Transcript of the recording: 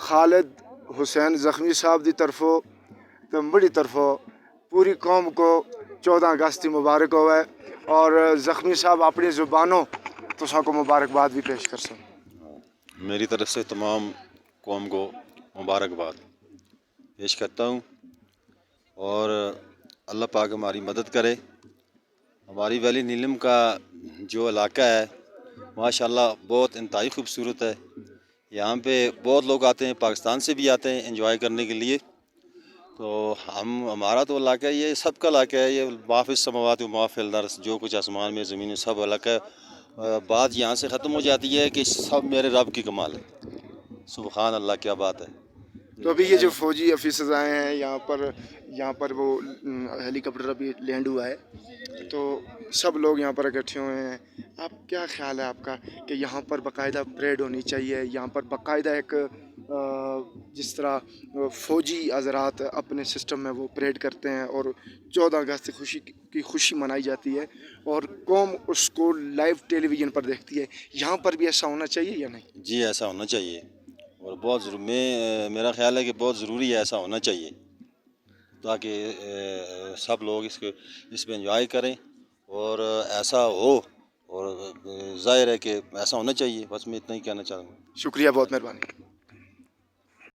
خالد حسین زخمی صاحب دی طرفوں تو بڑی طرفوں پوری قوم کو 14 اگست کی مبارک ہوئے اور زخمی صاحب اپنی زبانوں تساں کو مبارکباد بھی پیش کر سن۔ میری طرف سے تمام قوم کو مبارکباد پیش کرتا ہوں، اور اللہ پاک ہماری مدد کرے۔ ہماری ویلی نیلم کا جو علاقہ ہے ماشاءاللہ بہت انتہائی خوبصورت ہے۔ یہاں پہ بہت لوگ آتے ہیں، پاکستان سے بھی آتے ہیں انجوائے کرنے کے لیے۔ تو ہمارا تو علاقہ یہ سب کا علاقہ ہے، یہ ما فی السماوات و ما فی الارض، جو کچھ آسمان میں زمین میں سب علاقہ ہے۔ بات یہاں سے ختم ہو جاتی ہے کہ سب میرے رب کی کمال ہے، سبحان اللہ، کیا بات ہے۔ تو ابھی یہ جو فوجی آفیسرز آئے ہیں یہاں پر وہ ہیلی کاپٹر ابھی لینڈ ہوا ہے، تو سب لوگ یہاں پر اکٹھے ہوئے ہیں۔ آپ کیا خیال ہے آپ کا کہ یہاں پر باقاعدہ پریڈ ہونی چاہیے، یہاں پر باقاعدہ ایک جس طرح فوجی حضرات اپنے سسٹم میں وہ پریڈ کرتے ہیں اور 14 اگست کی خوشی منائی جاتی ہے اور قوم اس کو لائیو ٹیلی ویژن پر دیکھتی ہے، یہاں پر بھی ایسا ہونا چاہیے یا نہیں؟ جی ایسا ہونا چاہیے، اور بہت میرا خیال ہے کہ بہت ضروری ہے، ایسا ہونا چاہیے تاکہ سب لوگ اس پہ انجوائے کریں، اور ایسا ہو، اور ظاہر ہے کہ ایسا ہونا چاہیے۔ بس میں اتنا ہی کہنا چاہتا ہوں۔ شکریہ، بہت مہربانی۔